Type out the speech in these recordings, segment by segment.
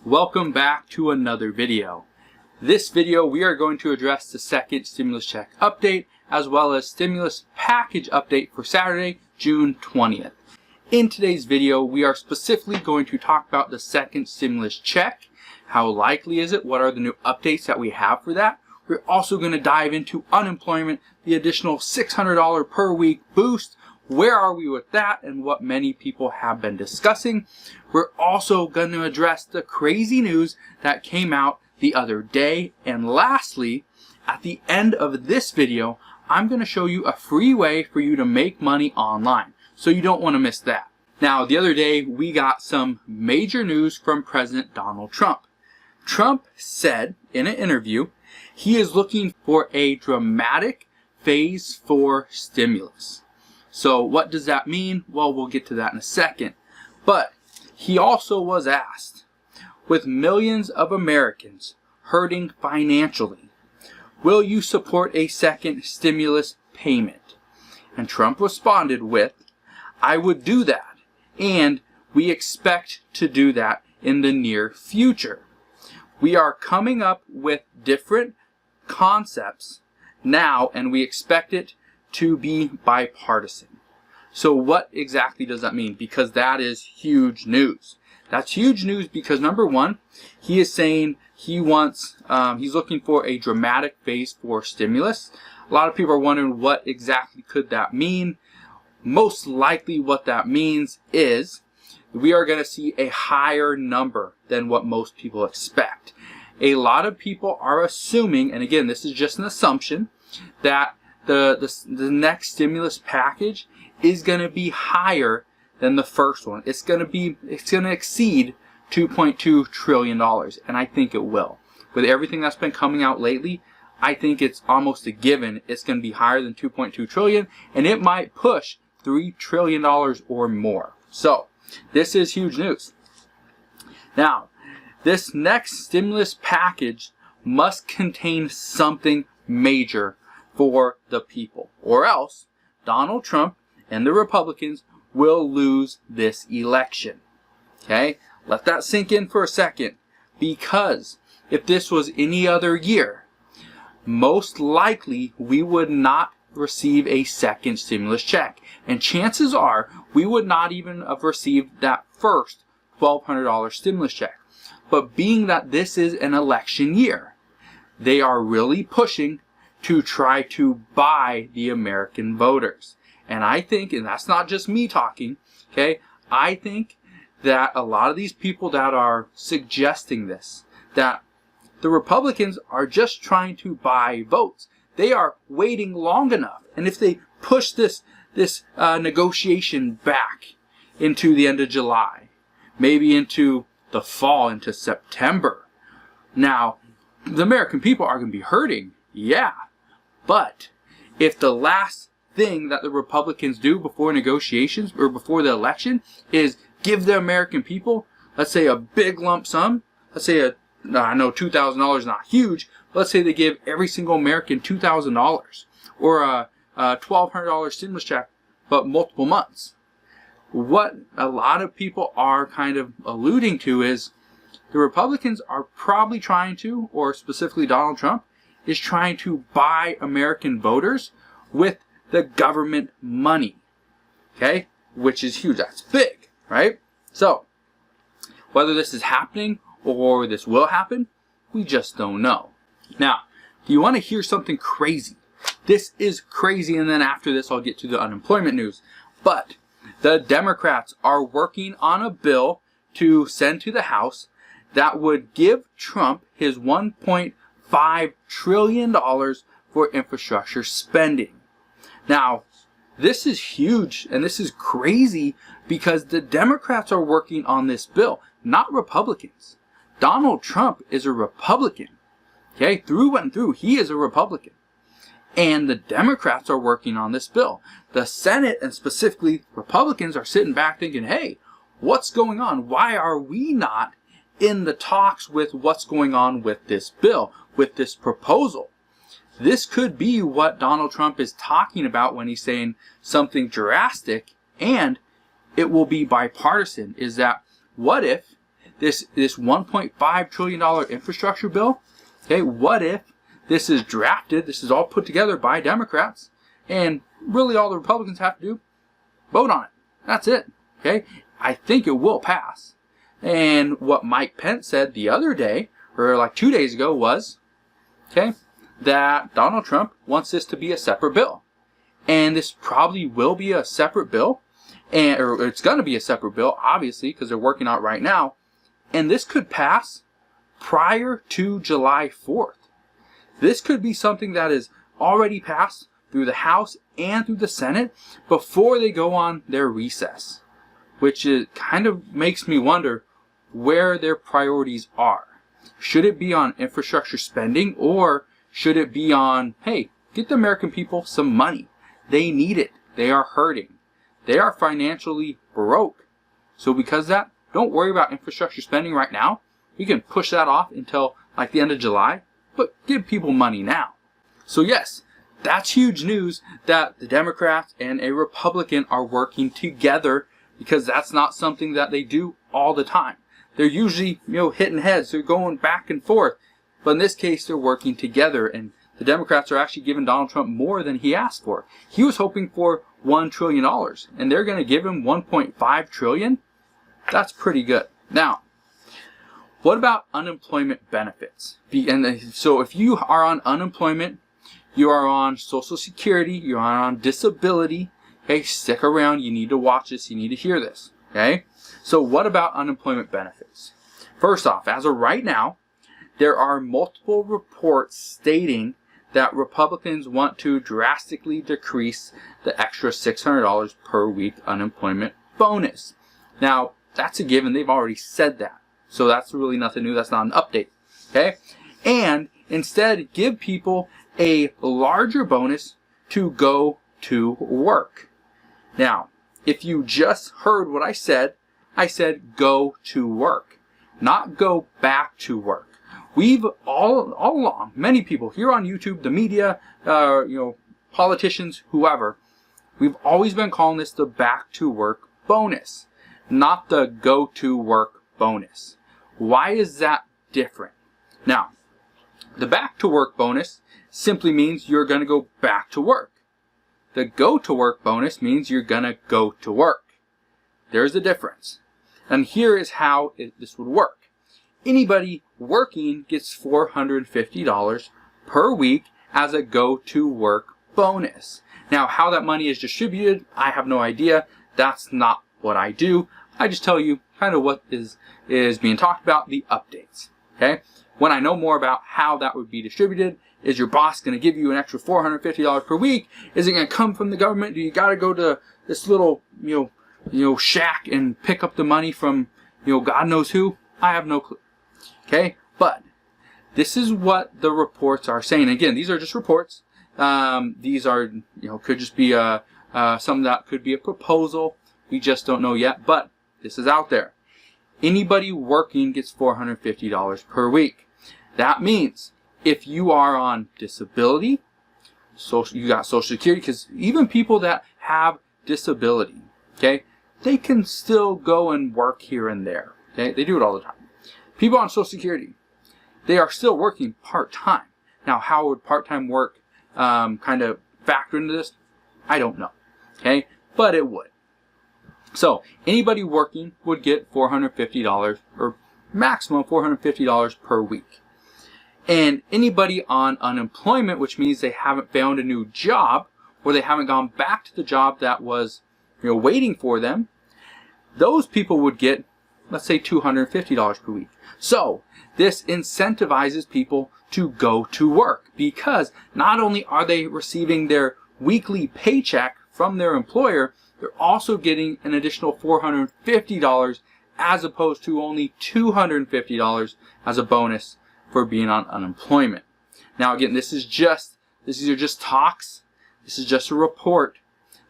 Welcome back to another video. This video we are going to address the second stimulus check update as well as stimulus package update for Saturday, June 20th. In today's video we are specifically going to talk about the second stimulus check. How likely is it? What are the new updates that we have for that? We're also going to dive into unemployment, the additional $600 per week boost. Where are we with that and what many people have been discussing. We're also going to address the crazy news that came out the other day. And lastly, at the end of this video, I'm going to show you a free way for you to make money online. So you don't want to miss that. Now, the other day, we got some major news from President Donald Trump. Trump said in an interview, he is looking for a dramatic phase 4 stimulus. So what does that mean? Well, we'll get to that in a second. But he also was asked, with millions of Americans hurting financially, will you support a second stimulus payment? And Trump responded with, I would do that, and we expect to do that in the near future. We are coming up with different concepts now, and we expect it to be bipartisan. So what exactly does that mean? Because that is huge news. That's huge news because number one, he is saying he wants, he's looking for a dramatic phase 4 stimulus. A lot of people are wondering what exactly could that mean. Most likely what that means is we are going to see a higher number than what most people expect. A lot of people are assuming, and again, this is just an assumption, that the next stimulus package is going to be higher than the first one. It's going to exceed $2.2 trillion, and I think it will. With everything that's been coming out lately, I think it's almost a given it's going to be higher than $2.2 trillion, and it might push $3 trillion or more. So, this is huge news. Now, this next stimulus package must contain something major for the people, or else Donald Trump and the Republicans will lose this election. Okay? Let that sink in for a second, because if this was any other year, most likely we would not receive a second stimulus check. And chances are we would not even have received that first $1,200 stimulus check. But being that this is an election year, they are really pushing to try to buy the American voters. And I think, and that's not just me talking, okay, I think that a lot of these people that are suggesting this, that the Republicans are just trying to buy votes. They are waiting long enough. And if they push this negotiation back into the end of July, maybe into the fall, into September, now, the American people are going to be hurting, yeah. But if the last thing that the Republicans do before negotiations or before the election is give the American people, let's say a big lump sum, let's say I know $2,000 is not huge, but let's say they give every single American $2,000 or a $1,200 stimulus check, but multiple months. What a lot of people are kind of alluding to is the Republicans are probably trying to, or specifically Donald Trump, is trying to buy American voters with the government money. Okay? Which is huge. That's big, right? So, whether this is happening or this will happen, we just don't know. Now, do you want to hear something crazy? This is crazy, and then after this I'll get to the unemployment news. But the Democrats are working on a bill to send to the House that would give Trump his $1.5 trillion for infrastructure spending. Now, this is huge and this is crazy because the Democrats are working on this bill, not Republicans. Donald Trump is a Republican. Okay, through and through, he is a Republican. And the Democrats are working on this bill. The Senate, and specifically Republicans, are sitting back thinking, hey, what's going on? Why are we not in the talks with what's going on with this bill, with this proposal? This could be what Donald Trump is talking about when he's saying something drastic, and it will be bipartisan. Is that what if this $1.5 trillion infrastructure bill, okay, what if this is drafted, this is all put together by Democrats, and really all the Republicans have to do, vote on it. That's it, okay? I think it will pass. And what Mike Pence said the other day, or like 2 days ago, was, okay, that Donald Trump wants this to be a separate bill. And this probably will be a separate bill, or it's going to be a separate bill, obviously, because they're working on it right now. And this could pass prior to July 4th. This could be something that is already passed through the House and through the Senate before they go on their recess, which kind of makes me wonder where their priorities are. Should it be on infrastructure spending, or should it be on, hey, get the American people some money? They need it. They are hurting. They are financially broke. So because of that, don't worry about infrastructure spending right now. You can push that off until like the end of July, but give people money now. So yes, that's huge news that the Democrats and a Republican are working together, because that's not something that they do all the time. They're usually, hitting heads. They're going back and forth. But in this case, they're working together, and the Democrats are actually giving Donald Trump more than he asked for. He was hoping for $1 trillion, and they're going to give him $1.5 trillion. That's pretty good. Now, what about unemployment benefits? So if you are on unemployment, you are on Social Security, you are on disability, okay, stick around. You need to watch this. You need to hear this, okay? So what about unemployment benefits? First off, as of right now, there are multiple reports stating that Republicans want to drastically decrease the extra $600 per week unemployment bonus. Now, that's a given. They've already said that. So that's really nothing new. That's not an update, okay? And instead, give people a larger bonus to go to work. Now, if you just heard what I said go to work, not go back to work. We've all along, many people here on YouTube, the media, politicians, whoever, we've always been calling this the back to work bonus, not the go to work bonus. Why is that different? Now, the back to work bonus simply means you're going to go back to work. The go to work bonus means you're going to go to work. There's a difference. And here is how this would work. Anybody working gets $450 per week as a go to work bonus. Now, how that money is distributed, I have no idea. That's not what I do. I just tell you kind of what is being talked about, the updates. Okay? When I know more about how that would be distributed, is your boss going to give you an extra $450 per week? Is it going to come from the government? Do you got to go to this little, shack and pick up the money from, God knows who? I have no clue. Okay? But this is what the reports are saying. Again, these are just reports. These are, could just be something that could be a proposal. We just don't know yet, but this is out there. Anybody working gets $450 per week. That means if you are on disability, you got Social Security, because even people that have disability, okay, they can still go and work here and there. Okay, they do it all the time. People on Social Security, they are still working part-time. Now, how would part-time work kind of factor into this? I don't know. Okay, but it would. So anybody working would get $450 or maximum $450 per week. And anybody on unemployment, which means they haven't found a new job or they haven't gone back to the job that was waiting for them, those people would get, let's say, $250 per week. So this incentivizes people to go to work, because not only are they receiving their weekly paycheck from their employer, they're also getting an additional $450 as opposed to only $250 as a bonus for being on unemployment. Now again, these are just talks. This is just a report.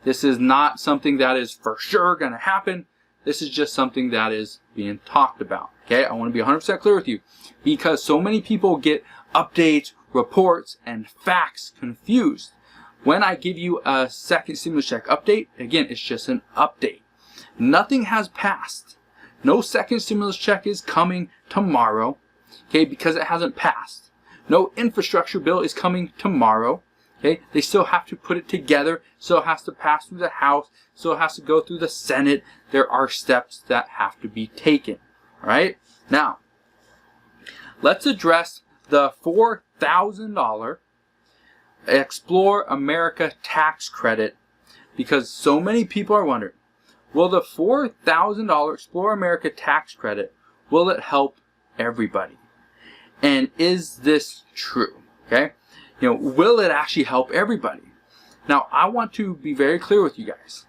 This is not something that is for sure going to happen. This is just something that is being talked about. Okay, I want to be 100% clear with you, because so many people get updates, reports, and facts confused. When I give you a second stimulus check update, again, it's just an update. Nothing has passed. No second stimulus check is coming tomorrow, okay, because it hasn't passed. No infrastructure bill is coming tomorrow. Okay, they still have to put it together, still has to pass through the House, still has to go through the Senate. There are steps that have to be taken. All right, now let's address the $4,000 Explore America tax credit, because so many people are wondering, will the $4,000 Explore America tax credit, will it help everybody? And is this true? Okay, will it actually help everybody? Now, I want to be very clear with you guys.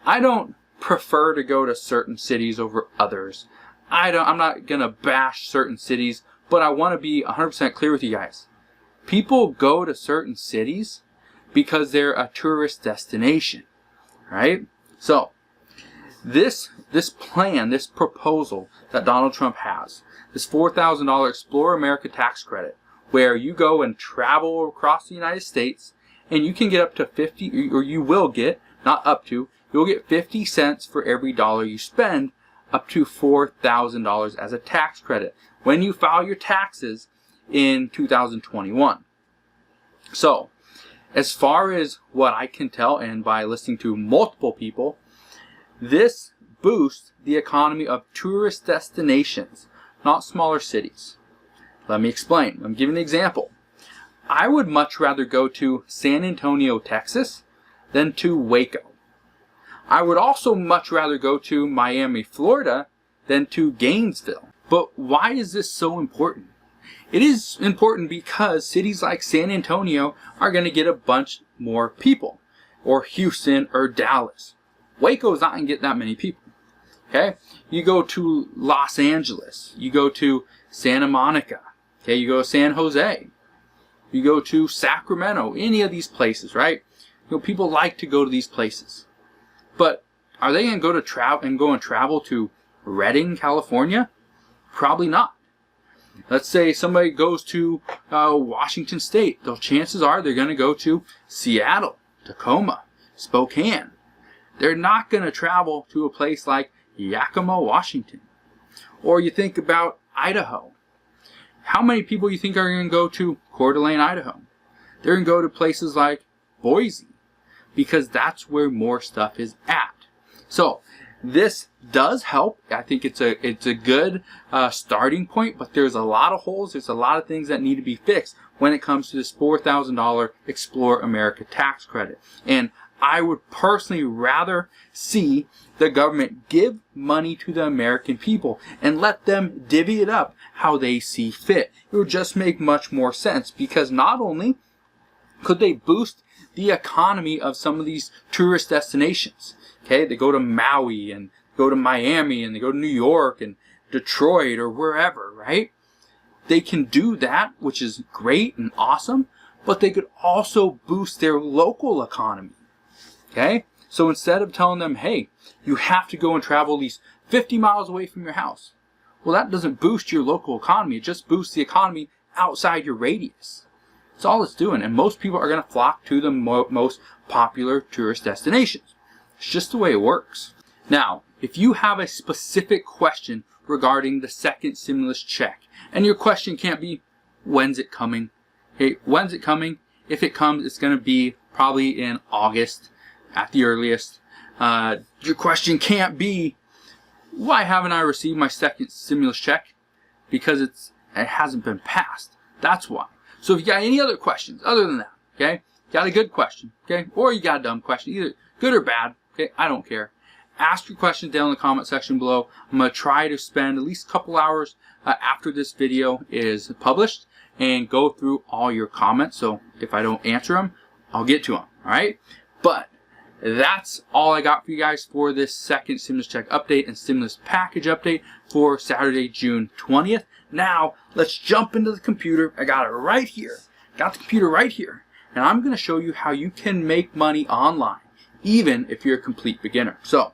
I don't prefer to go to certain cities over others. I'm not gonna bash certain cities, but I want to be 100% clear with you guys. People go to certain cities because they're a tourist destination, right? So, this plan, this proposal that Donald Trump has, this $4,000 Explore America tax credit, where you go and travel across the United States and you can get up to 50, or you will get, not up to, you'll get 50 cents for every dollar you spend, up to $4,000 as a tax credit when you file your taxes in 2021. So, as far as what I can tell, and by listening to multiple people, this boosts the economy of tourist destinations, not smaller cities. Let me explain. I'm giving an example. I would much rather go to San Antonio, Texas, than to Waco. I would also much rather go to Miami, Florida, than to Gainesville. But why is this so important? It is important because cities like San Antonio are going to get a bunch more people, or Houston or Dallas. Waco is not going to get that many people. Okay, you go to Los Angeles, you go to Santa Monica, okay, you go to San Jose, you go to Sacramento, any of these places, right? People like to go to these places. But are they going to go to travel to Redding, California? Probably not. Let's say somebody goes to Washington State. The chances are they're going to go to Seattle, Tacoma, Spokane. They're not going to travel to a place like Yakima, Washington. Or you think about Idaho. How many people you think are going to go to Coeur d'Alene, Idaho? They're going to go to places like Boise, because that's where more stuff is at. So this does help. I think it's a good starting point, but there's a lot of holes. There's a lot of things that need to be fixed when it comes to this $4,000 Explore America tax credit. And I would personally rather see the government give money to the American people and let them divvy it up how they see fit. It would just make much more sense, because not only could they boost the economy of some of these tourist destinations. Okay, they go to Maui and go to Miami and they go to New York and Detroit or wherever, right? They can do that, which is great and awesome, but they could also boost their local economy. Okay, so instead of telling them, hey, you have to go and travel at least 50 miles away from your house, well, that doesn't boost your local economy. It just boosts the economy outside your radius. That's all it's doing, and most people are going to flock to the most popular tourist destinations. It's just the way it works. Now, if you have a specific question regarding the second stimulus check, and your question can't be, when's it coming? Hey, when's it coming? If it comes, it's going to be probably in August at the earliest. Your question can't be, why haven't I received my second stimulus check? Because it hasn't been passed. That's why. So if you got any other questions other than that, okay, got a good question, okay, or you got a dumb question, either good or bad, okay, I don't care. Ask your questions down in the comment section below. I'm going to try to spend at least a couple hours after this video is published and go through all your comments. So if I don't answer them, I'll get to them, all right? But that's all I got for you guys for this second stimulus check update and stimulus package update for Saturday, June 20th. Now, let's jump into the computer. I got it right here. Got the computer right here. And I'm going to show you how you can make money online, even if you're a complete beginner. So,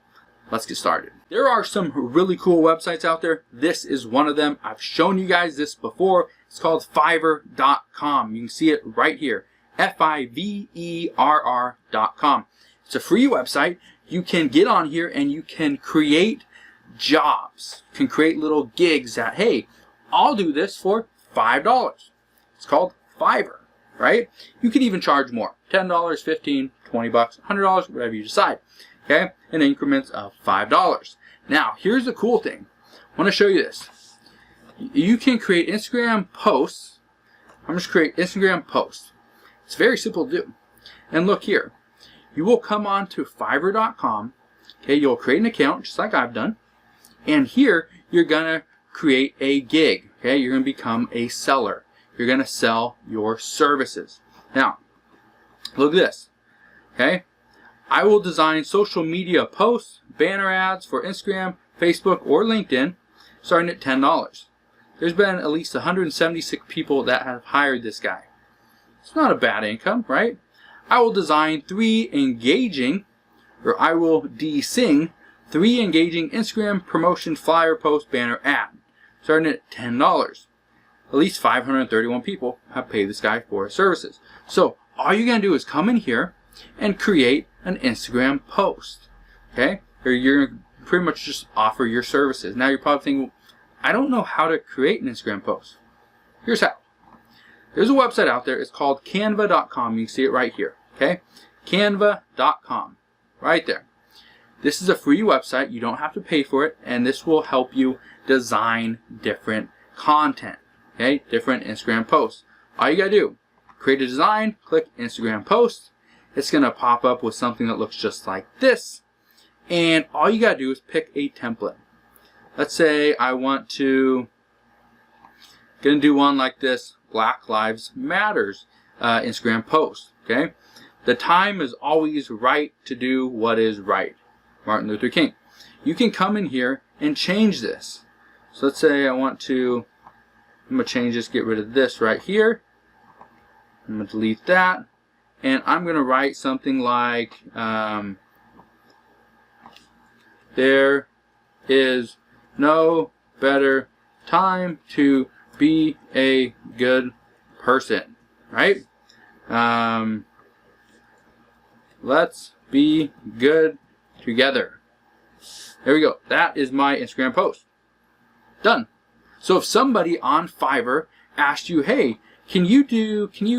let's get started. There are some really cool websites out there. This is one of them. I've shown you guys this before. It's called Fiverr.com. You can see it right here. Fiverr.com. It's a free website. You can get on here and you can create jobs. You can create little gigs that, hey, I'll do this for $5. It's called Fiverr, right? You can even charge more. $10, $15, $20, $100, whatever you decide. Okay? In increments of $5. Now, here's the cool thing. I want to show you this. You can create Instagram posts. I'm just create Instagram posts. It's very simple to do. And look here. You will come on to Fiverr.com. Okay, you'll create an account just like I've done. And here you're gonna create a gig. Okay, you're gonna become a seller. You're gonna sell your services. Now, look at this. Okay, I will design social media posts, banner ads for Instagram, Facebook, or LinkedIn, starting at $10. There's been at least 176 people that have hired this guy. It's not a bad income, right? I will design I will de-sing 3 engaging Instagram promotion flyer post banner ad, starting at $10. At least 531 people have paid this guy for his services. So all you're going to do is come in here and create an Instagram post. Okay? Or you're going to pretty much just offer your services. Now you're probably thinking, well, I don't know how to create an Instagram post. Here's how. There's a website out there. It's called Canva.com. You can see it right here. Okay? Canva.com. Right there. This is a free website. You don't have to pay for it. And this will help you design different content. Okay? Different Instagram posts. All you got to do, create a design, click Instagram post. It's going to pop up with something that looks just like this. And all you got to do is pick a template. Let's say I want to gonna do one like this, Black Lives Matters Instagram post. Okay, the time is always right to do what is right. Martin Luther King. You can come in here and change this. So let's say I want to, I'm gonna change this, get rid of this right here. I'm gonna delete that, and I'm gonna write something like there is no better time to be a good person, right? Let's be good together. There we go. That is my Instagram post. Done. So if somebody on Fiverr asked you, hey, can you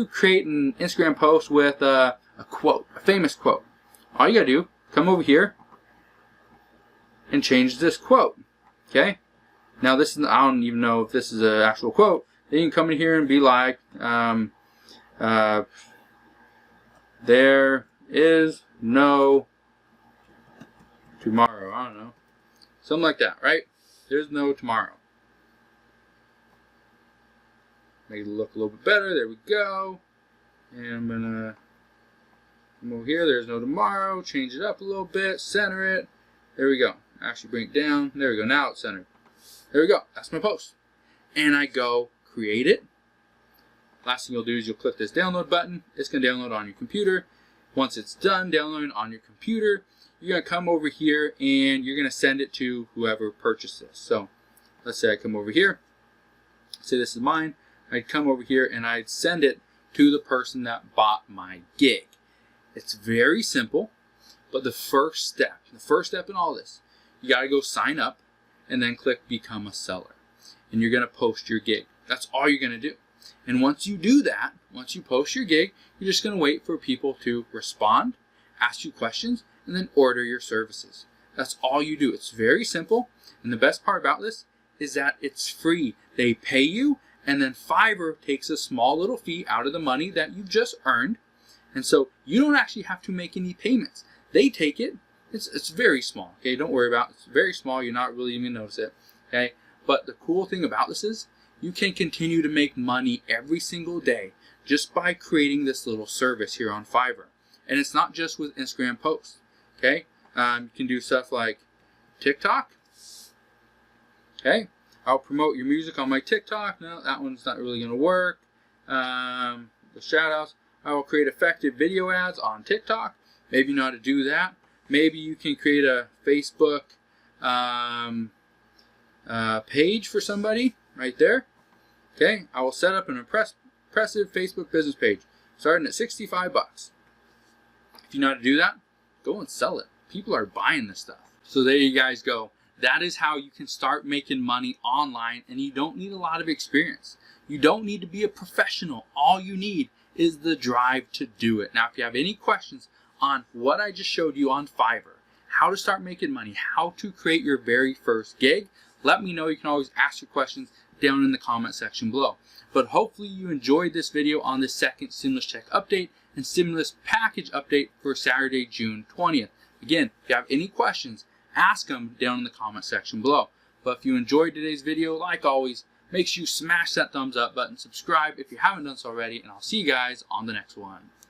create an Instagram post with a quote, a famous quote? All you gotta do, come over here and change this quote. Okay, now this is, I don't even know if this is an actual quote. Then you can come in here and be like, there is no tomorrow. I don't know, something like that, right? There's no tomorrow. Make it look a little bit better. There we go. And I'm gonna come over here. There's no tomorrow. Change it up a little bit. Center it. There we go. Actually bring it down. There we go. Now it's centered. There we go. That's my post. And I go create it. Last thing you'll do is you'll click this download button. It's going to download on your computer. Once it's done downloading on your computer, you're going to come over here and you're going to send it to whoever purchased this. So let's say I come over here. Say this is mine. I'd come over here and I'd send it to the person that bought my gig. It's very simple, but the first step in all this, you got to go sign up and then click become a seller. And you're going to post your gig. That's all you're going to do. And once you do that, once you post your gig, you're just going to wait for people to respond, ask you questions, and then order your services. That's all you do. It's very simple. And the best part about this is that it's free. They pay you, and then Fiverr takes a small little fee out of the money that you've just earned. And so you don't actually have to make any payments. They take it. It's very small, okay? Don't worry about it. It's very small. You're not really even going to notice it, okay? But the cool thing about this is you can continue to make money every single day just by creating this little service here on Fiverr. And it's not just with Instagram posts, okay? You can do stuff like TikTok, okay? I'll promote your music on my TikTok. No, that one's not really going to work. The shout outs. I will create effective video ads on TikTok. Maybe you know how to do that. Maybe you can create a Facebook page for somebody right there. Okay, I will set up an impressive Facebook business page starting at $65. If you know how to do that, go and sell it. People are buying this stuff. So there you guys go. That is how you can start making money online, and you don't need a lot of experience. You don't need to be a professional. All you need is the drive to do it. Now, if you have any questions on what I just showed you on Fiverr, how to start making money, how to create your very first gig, let me know. You can always ask your questions down in the comment section below. But hopefully you enjoyed this video on the second stimulus check update and stimulus package update for Saturday, June 20th. Again, if you have any questions, ask them down in the comment section below. But if you enjoyed today's video, like always, make sure you smash that thumbs up button, subscribe if you haven't done so already, and I'll see you guys on the next one.